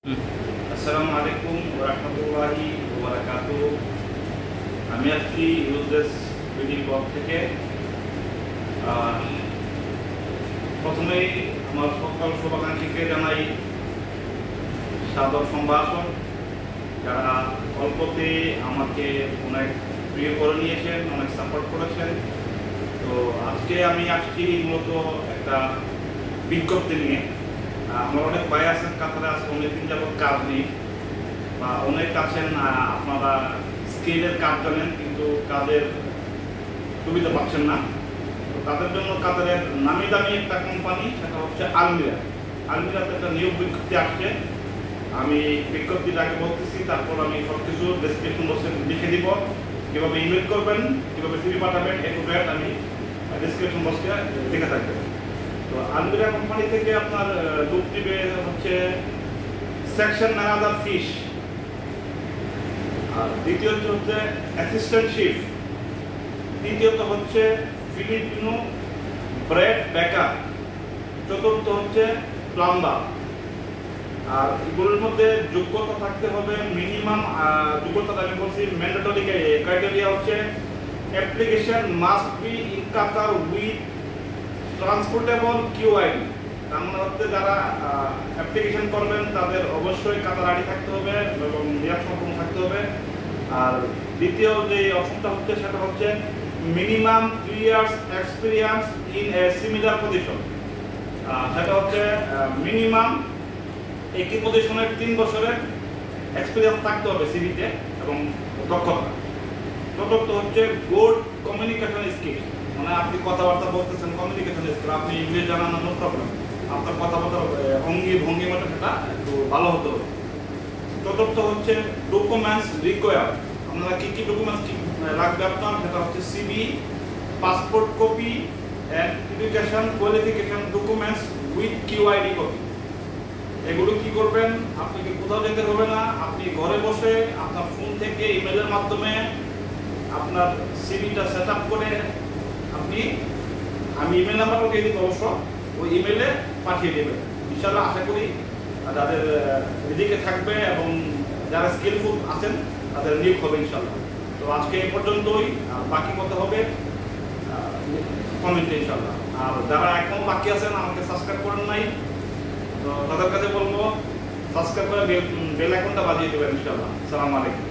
আসসালামু আলাইকুম ওয়া রাহমাতুল্লাহি ওয়া বারাকাতুহু। আমি আসছি ইউজলেস বিডি ব্লগ থেকে। প্রথমেই আমার সকল শুভাকাঙ্ক্ষীকে জানাই সাদর সম্ভাষণ, যারা অল্পতে আমাকে অনেক প্রিয় করে নিয়েছেন, অনেক সাপোর্ট করেছেন। তো আজকে আমি আসছি মূলত একটা বিজ্ঞপ্তি নিয়ে। আমার অনেক ভাই আছেন কাতারে, আছে অনেকদিন যাবত কাজ নেই, বা অনেক আছেন আপনারা স্কিলের কাজ জানেন কিন্তু কাজের সুবিধা পাচ্ছেন না। তো তাদের জন্য কাতারের নামি দামি একটা কোম্পানি, সেটা হচ্ছে আলমিরা। আলমিরাতে একটা নিয়োগ বিজ্ঞপ্তি আসছে। আমি বিজ্ঞপ্তির আগে বলতেছি, তারপর আমি সব কিছু ডেসক্রিপশন বক্সে লিখে দিব, কীভাবে ইমেল করবেন, কীভাবে সিভি পাঠাবেন, আমি ডেসক্রিপশন বক্সে লিখে থাকবেন। তো আলমিরা কোম্পানি থেকে আপনার লোক দিবে হচ্ছে সেকশন ম্যানেজার ফিশ, আর দ্বিতীয়ত হচ্ছে অ্যাসিস্ট্যান্ট শিফ, তৃতীয়ত হচ্ছে ফিলিপিনো ব্রেড বেকার, চতুর্থ হচ্ছে প্লাম্বার। আর এগুলোর মধ্যে যোগ্যতা থাকতে হবে মিনিমাম, যোগ্যতা আমি বলছি ম্যান্ডেটরি ক্রাইটেরিয়া হচ্ছে application must be in Qatar with transportable QID. তার মানে হচ্ছে যারা অ্যাপ্লিকেশন করবেন তাদের অবশ্যই কাতার আইডি থাকতে হবে এবং নিরাপ সম্পূর্ণ থাকতে হবে। আর দ্বিতীয় যে অপশনটা হচ্ছে সেটা হচ্ছে minimum 3 years experience in a similar position. সেটা হচ্ছে মিনিমাম একই পজিশনের 3 বছরের এক্সপিরিয়েন্স থাকতে হবে সিভিতে এবং দক্ষতা। চতুর্থ হচ্ছে গুড কমিউনিকেশন স্কিল, মানে আপনি কথাবার্তা বলতেছেন, কমিউনিকেশন স্কিল, আপনি ইংলিশ জানান না, নো প্রবলেম, আপনার কথাবার্তার অঙ্গি ভঙ্গি মতো সেটা একটু ভালো হতে হবে। চতুর্থ হচ্ছে ডকুমেন্টস রিকোয়ার, আপনারা কী কী ডকুমেন্টস লাগবে আপনার, সেটা হচ্ছে CV, passport copy, education qualification documents with QID copy. এগুলো কি করবেন, আপনাকে কোথাও যেতে হবে না, আপনি ঘরে বসে আপনার ফোন থেকে ইমেলের মাধ্যমে আপনার সিভিটা সেট আপ করে আমি ইমেল নাম্বারও দিয়ে দিব, অবশ্য ওই ইমেলে পাঠিয়ে দেবেন। ইনশাআল্লাহ আশা করি যাদের এদিকে থাকবে এবং যারা স্কিলফুল আছেন তাদের নিয়োগ হবে ইনশাআল্লাহ। তো আজকে এই পর্যন্তই, বাকি কথা হবে কমেন্টে ইনশাআল্লাহ। আর যারা এখন বাকি আছেন আমাকে সাবস্ক্রাইব করেন নাই, তো তাদের কাছে বলবো সাবস্ক্রাইব করে বেল আইকনটা বাজিয়ে দেবেন ইনশাআল্লাহ। আসসালামু আলাইকুম।